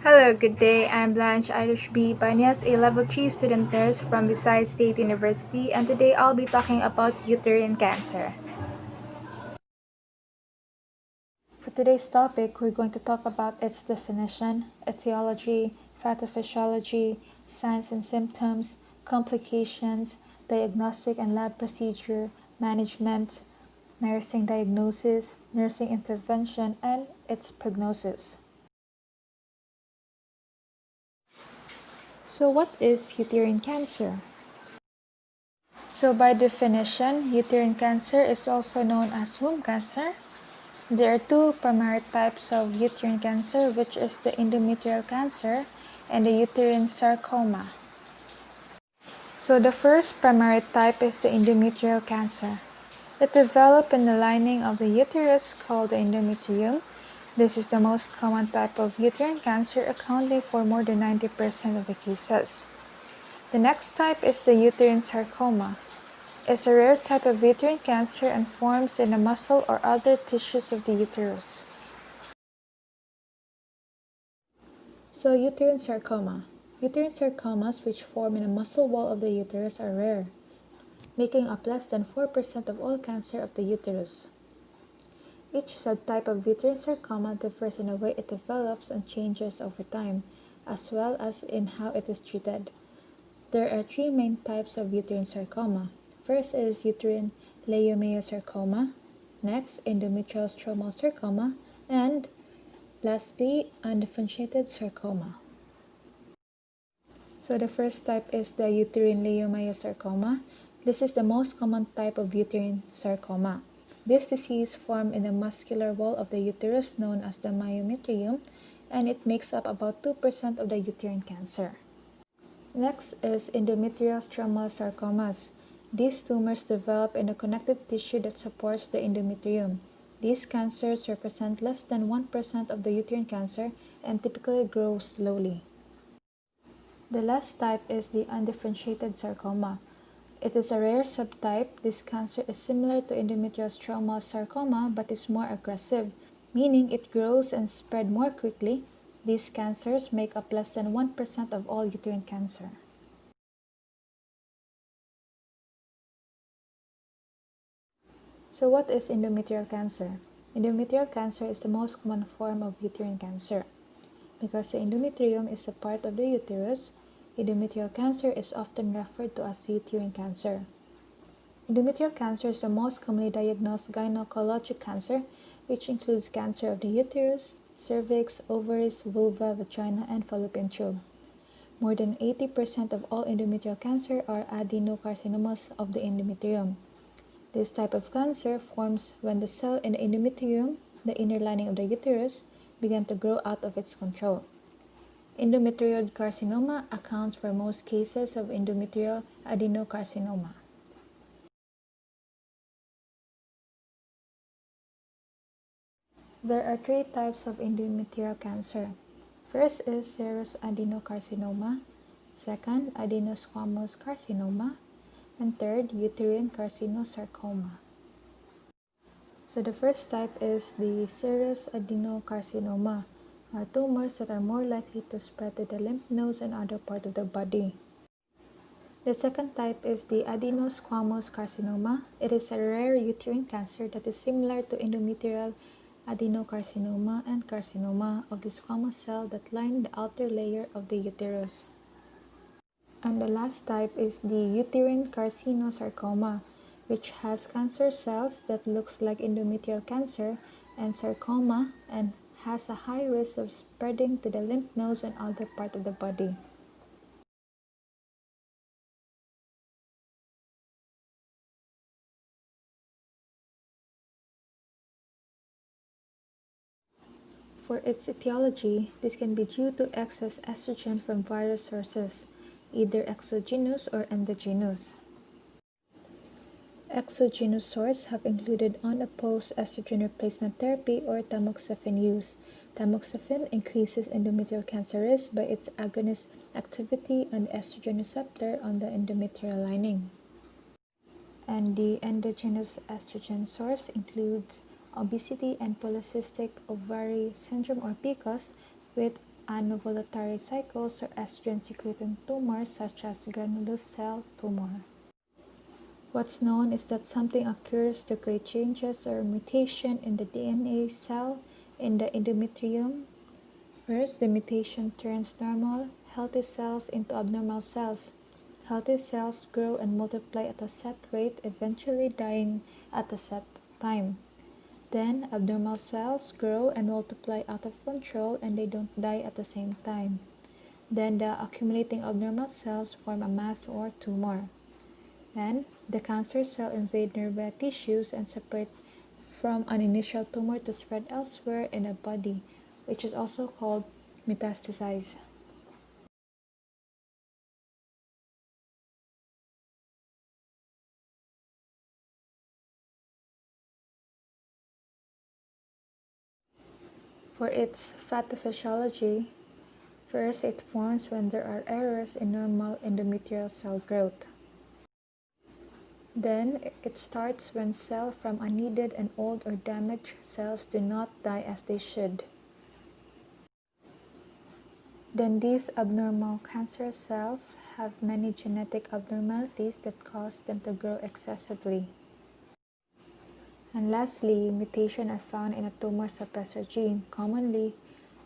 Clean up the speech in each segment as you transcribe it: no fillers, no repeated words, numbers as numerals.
Hello, good day. I'm Blanche Irish B. Banyas, a Level 3 student nurse from Visayas State University, and today I'll be talking about uterine cancer. For today's topic, we're going to talk about its definition, etiology, pathophysiology, signs and symptoms, complications, diagnostic and lab procedure, management, nursing diagnosis, nursing intervention, and its prognosis. So what is uterine cancer? So by definition, uterine cancer is also known as womb cancer. There are two primary types of uterine cancer, which is the endometrial cancer and the uterine sarcoma. So the first primary type is the endometrial cancer. It develops in the lining of the uterus called the endometrium. This is the most common type of uterine cancer, accounting for more than 90% of the cases. The next type is the uterine sarcoma. It's a rare type of uterine cancer and forms in the muscle or other tissues of the uterus. So uterine sarcoma. Uterine sarcomas which form in the muscle wall of the uterus are rare, making up less than 4% of all cancer of the uterus. Each subtype of uterine sarcoma differs in the way it develops and changes over time, as well as in how it is treated. There are three main types of uterine sarcoma. First is uterine leiomyosarcoma, next endometrial stromal sarcoma, and lastly undifferentiated sarcoma. So the first type is the uterine leiomyosarcoma. This is the most common type of uterine sarcoma. This disease forms in the muscular wall of the uterus known as the myometrium, and it makes up about 2% of the uterine cancer. Next is endometrial stromal sarcomas. These tumors develop in the connective tissue that supports the endometrium. These cancers represent less than 1% of the uterine cancer and typically grow slowly. The last type is the undifferentiated sarcoma. It is a rare subtype. This cancer is similar to endometrial stromal sarcoma but is more aggressive, meaning it grows and spreads more quickly. These cancers make up less than 1% of all uterine cancer. So what is endometrial cancer? Endometrial cancer is the most common form of uterine cancer. Because the endometrium is a part of the uterus, endometrial cancer is often referred to as uterine cancer. Endometrial cancer is the most commonly diagnosed gynecologic cancer, which includes cancer of the uterus, cervix, ovaries, vulva, vagina, and fallopian tube. More than 80% of all endometrial cancer are adenocarcinomas of the endometrium. This type of cancer forms when the cell in the endometrium, the inner lining of the uterus, began to grow out of its control. Endometrioid carcinoma accounts for most cases of endometrial adenocarcinoma. There are three types of endometrial cancer. First is serous adenocarcinoma, second adenosquamous carcinoma, and third uterine carcinosarcoma. So the first type is the serous adenocarcinoma, are tumors that are more likely to spread to the lymph nodes and other parts of the body. The second type is the adenosquamous carcinoma. It is a rare uterine cancer that is similar to endometrial adenocarcinoma and carcinoma of the squamous cell that line the outer layer of the uterus. And the last type is the uterine carcinosarcoma, which has cancer cells that looks like endometrial cancer and sarcoma and has a high risk of spreading to the lymph nodes and other part of the body. For its etiology, this can be due to excess estrogen from various sources, either exogenous or endogenous. Exogenous sources have included unopposed estrogen replacement therapy or tamoxifen use. Tamoxifen increases endometrial cancer risk by its agonist activity on the estrogen receptor on the endometrial lining. And the endogenous estrogen source includes obesity and polycystic ovary syndrome or PCOS with anovulatory cycles or estrogen-secreting tumors such as granulous cell tumor. What's known is that something occurs to create changes or mutation in the DNA cell in the endometrium. First, the mutation turns normal, healthy cells into abnormal cells. Healthy cells grow and multiply at a set rate, eventually dying at a set time. Then, abnormal cells grow and multiply out of control and they don't die at the same time. Then, the accumulating abnormal cells form a mass or tumor. Then, the cancer cell invade nearby tissues and separate from an initial tumor to spread elsewhere in the body, which is also called metastasize. For its pathophysiology, first it forms when there are errors in normal endometrial cell growth. Then it starts when cells from unneeded and old or damaged cells do not die as they should. Then these abnormal cancer cells have many genetic abnormalities that cause them to grow excessively. And lastly, mutations are found in a tumor suppressor gene, commonly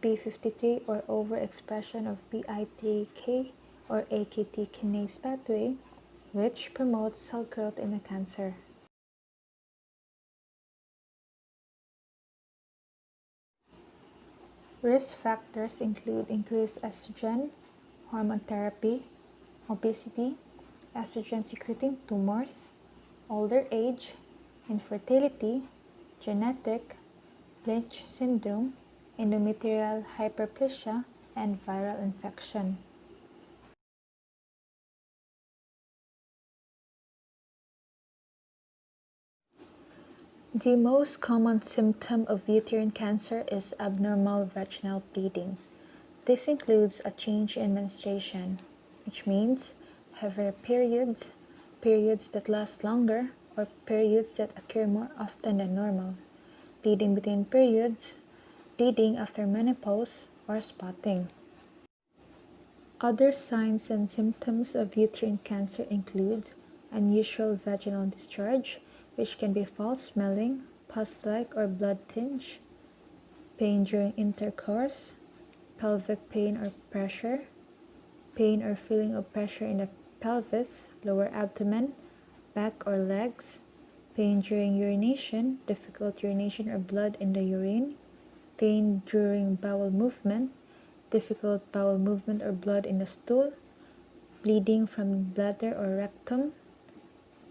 p53 or overexpression of PI3K or AKT kinase pathway, which promotes cell growth in the cancer. Risk factors include increased estrogen, hormone therapy, obesity, estrogen-secreting tumors, older age, infertility, genetic, Lynch syndrome, endometrial hyperplasia, and viral infection. The most common symptom of uterine cancer is abnormal vaginal bleeding. This includes a change in menstruation, which means heavier periods, periods that last longer, or periods that occur more often than normal, bleeding between periods, bleeding after menopause, or spotting. Other signs and symptoms of uterine cancer include unusual vaginal discharge, which can be foul-smelling, pus-like or blood tinge, pain during intercourse, pelvic pain or pressure, pain or feeling of pressure in the pelvis, lower abdomen, back or legs, pain during urination, difficult urination or blood in the urine, pain during bowel movement, difficult bowel movement or blood in the stool, bleeding from bladder or rectum,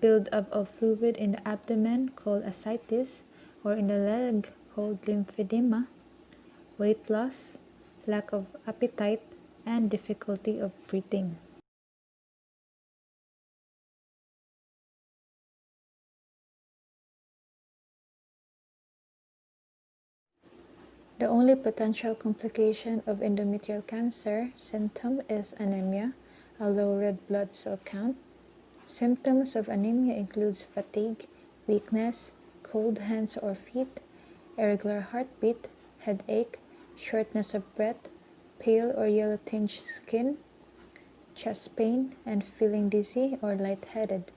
build-up of fluid in the abdomen called ascites or in the leg called lymphedema, weight loss, lack of appetite, and difficulty of breathing. The only potential complication of endometrial cancer symptom is anemia, a low red blood cell count. Symptoms of anemia includes fatigue, weakness, cold hands or feet, irregular heartbeat, headache, shortness of breath, pale or yellow tinged skin, chest pain, and feeling dizzy or lightheaded.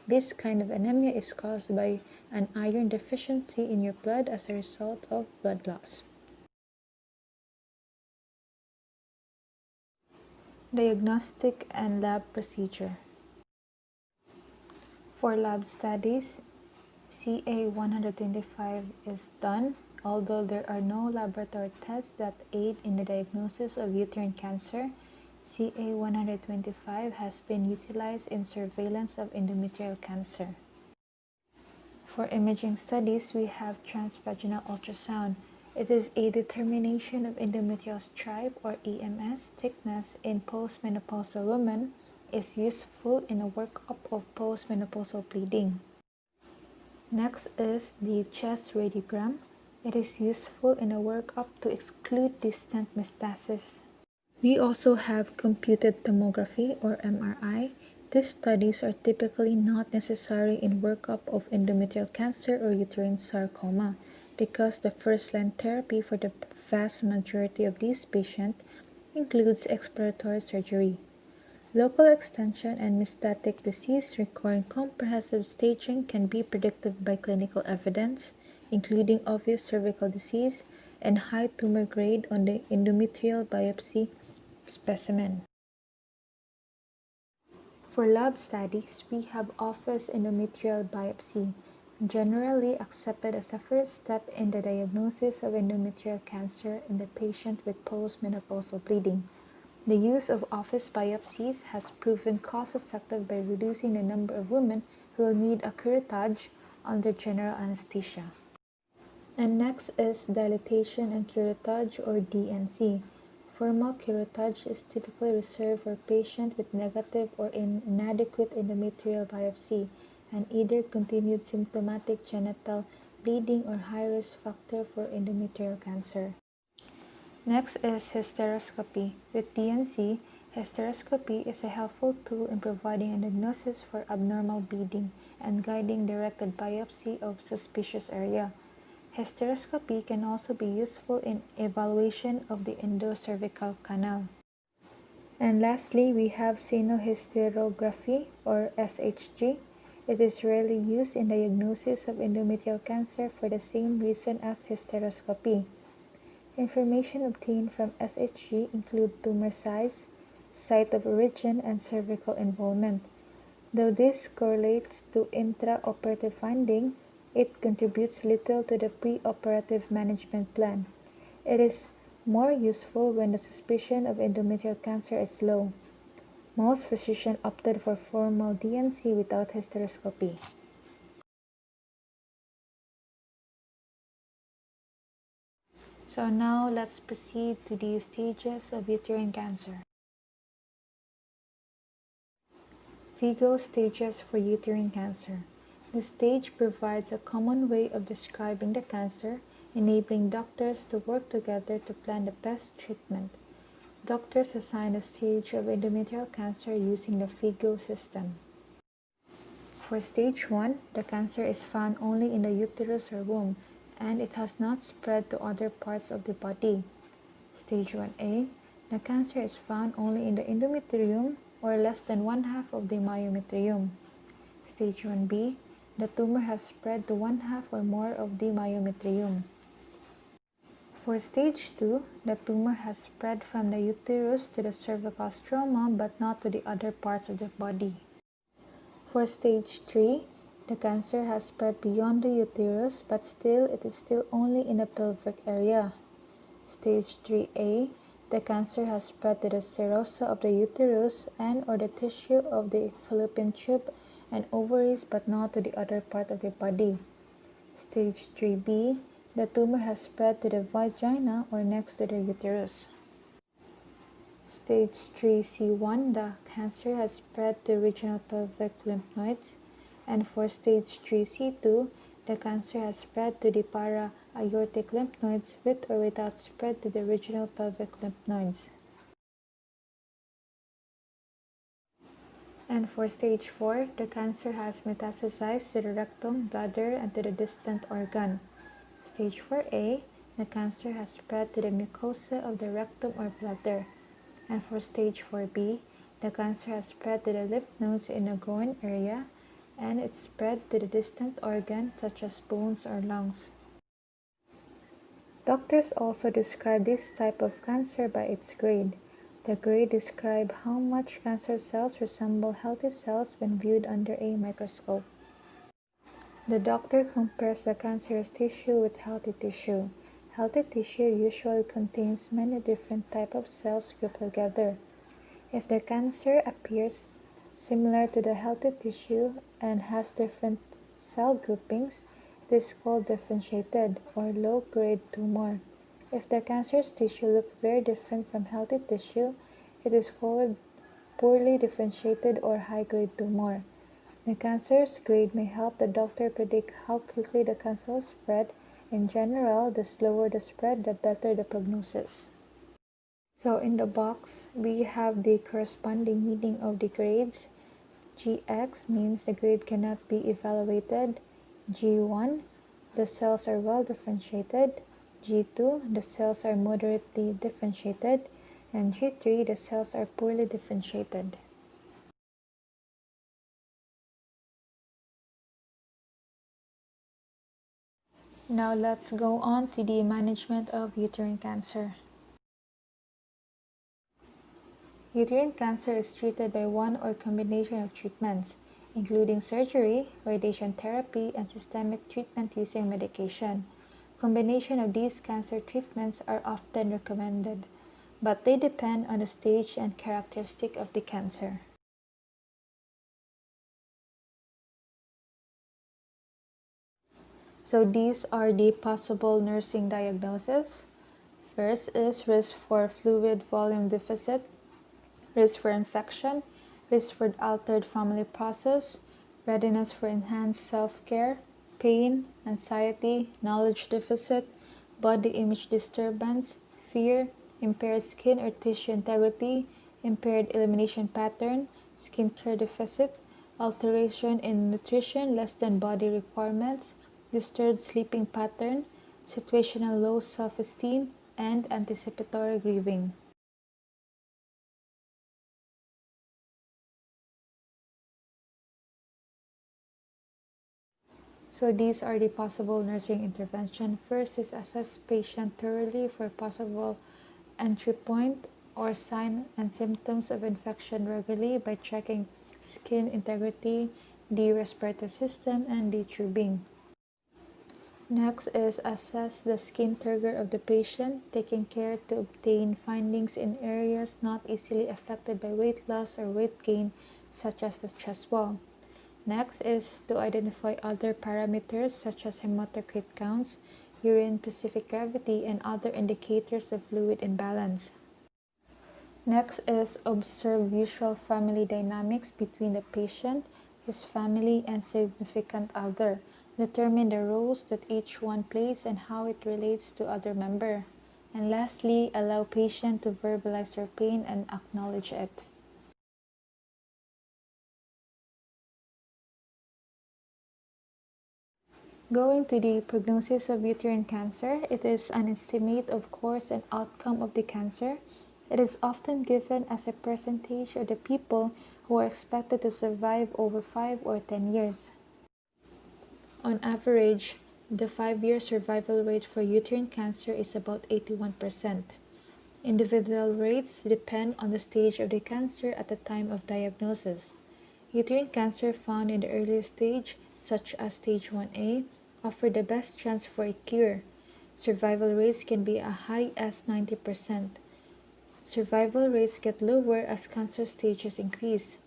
This kind of anemia is caused by an iron deficiency in your blood as a result of blood loss. Diagnostic and Lab Procedure. For lab studies, CA 125 is done, although there are no laboratory tests that aid in the diagnosis of uterine cancer. CA 125 has been utilized in surveillance of endometrial cancer. For imaging studies, we have transvaginal ultrasound. It is a determination of endometrial stripe or EMS thickness in postmenopausal women, is useful in a workup of postmenopausal bleeding. Next is the chest radiogram. It is useful in a workup to exclude distant metastasis. We also have computed tomography or MRI. These studies are typically not necessary in workup of endometrial cancer or uterine sarcoma because the first-line therapy for the vast majority of these patients includes exploratory surgery. Local extension and metastatic disease requiring comprehensive staging can be predicted by clinical evidence, including obvious cervical disease and high tumor grade on the endometrial biopsy specimen. For lab studies, we have office endometrial biopsy, generally accepted as the first step in the diagnosis of endometrial cancer in the patient with postmenopausal bleeding. The use of office biopsies has proven cost-effective by reducing the number of women who will need a curettage under general anesthesia. And next is dilatation and curettage, or DNC. Formal curettage is typically reserved for patients with negative or inadequate endometrial biopsy and either continued symptomatic genital bleeding or high-risk factor for endometrial cancer. Next is hysteroscopy. With DNC, hysteroscopy is a helpful tool in providing a diagnosis for abnormal bleeding and guiding directed biopsy of suspicious area. Hysteroscopy can also be useful in evaluation of the endocervical canal. And lastly, we have sinohysterography, or SHG. It is rarely used in diagnosis of endometrial cancer for the same reason as hysteroscopy. Information obtained from SHG include tumor size, site of origin, and cervical involvement. Though this correlates to intraoperative finding, it contributes little to the preoperative management plan. It is more useful when the suspicion of endometrial cancer is low. Most physicians opted for formal DNC without hysteroscopy. So now let's proceed to the stages of uterine cancer. VSU stages for uterine cancer. The stage provides a common way of describing the cancer, enabling doctors to work together to plan the best treatment. Doctors assign a stage of endometrial cancer using the VSU system. For stage 1, the cancer is found only in the uterus or womb, and it has not spread to other parts of the body. Stage 1A, the cancer is found only in the endometrium or less than one-half of the myometrium. Stage 1B, the tumor has spread to one-half or more of the myometrium. For stage 2, the tumor has spread from the uterus to the cervical stroma but not to the other parts of the body. For stage 3, the cancer has spread beyond the uterus but it is still only in the pelvic area. Stage 3A, the cancer has spread to the serosa of the uterus and or the tissue of the fallopian tube and ovaries but not to the other part of the body. Stage 3B, the tumor has spread to the vagina or next to the uterus. Stage 3C1, the cancer has spread to regional pelvic lymph nodes. And for stage 3C2, the cancer has spread to the para-aortic lymph nodes with or without spread to the regional pelvic lymph nodes. And for stage 4, the cancer has metastasized to the rectum, bladder, and to the distant organ. Stage 4A, the cancer has spread to the mucosa of the rectum or bladder. And for stage 4B, the cancer has spread to the lymph nodes in the groin area, and it spread to the distant organs such as bones or lungs. Doctors also describe this type of cancer by its grade. The grade describes how much cancer cells resemble healthy cells when viewed under a microscope. The doctor compares the cancerous tissue with healthy tissue. Healthy tissue usually contains many different types of cells grouped together. If the cancer appears similar to the healthy tissue and has different cell groupings, it is called differentiated or low-grade tumor. If the cancerous tissue looks very different from healthy tissue, it is called poorly differentiated or high-grade tumor. The cancer's grade may help the doctor predict how quickly the cancer will spread. In general, the slower the spread, the better the prognosis. So in the box, we have the corresponding meaning of the grades. GX means the grade cannot be evaluated. G1, the cells are well differentiated. G2, the cells are moderately differentiated. and G3, the cells are poorly differentiated. Now let's go on to the management of uterine cancer. Uterine cancer is treated by one or combination of treatments, including surgery, radiation therapy, and systemic treatment using medication. Combination of these cancer treatments are often recommended, but they depend on the stage and characteristic of the cancer. So these are the possible nursing diagnoses. First is risk for fluid volume deficit, risk for infection, risk for altered family process, readiness for enhanced self-care, pain, anxiety, knowledge deficit, body image disturbance, fear, impaired skin or tissue integrity, impaired elimination pattern, skincare deficit, alteration in nutrition less than body requirements, disturbed sleeping pattern, situational low self-esteem, and anticipatory grieving. So these are the possible nursing intervention. First is assess patient thoroughly for possible entry point or sign and symptoms of infection regularly by checking skin integrity, the respiratory system, and the tubing. Next is assess the skin turgor of the patient, taking care to obtain findings in areas not easily affected by weight loss or weight gain, such as the chest wall. Next is to identify other parameters such as hematocrit counts, urine specific gravity, and other indicators of fluid imbalance. Next is observe usual family dynamics between the patient, his family, and significant other. Determine the roles that each one plays and how it relates to other member. And lastly, allow patient to verbalize their pain and acknowledge it. Going to the prognosis of uterine cancer, it is an estimate of course and outcome of the cancer. It is often given as a percentage of the people who are expected to survive over 5 or 10 years. On average, the 5-year survival rate for uterine cancer is about 81%. Individual rates depend on the stage of the cancer at the time of diagnosis. Uterine cancer found in the earlier stage, such as stage 1A, offer the best chance for a cure. Survival rates can be as high as 90%. Survival rates get lower as cancer stages increase.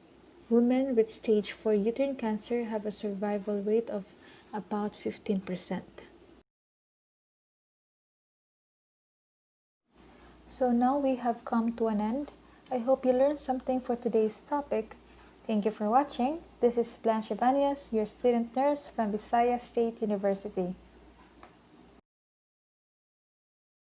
Women with stage 4 uterine cancer have a survival rate of about 15%. So now we have come to an end. I hope you learned something for today's topic. Thank you for watching. This is Blanche Ibanez, your student nurse from Visayas State University.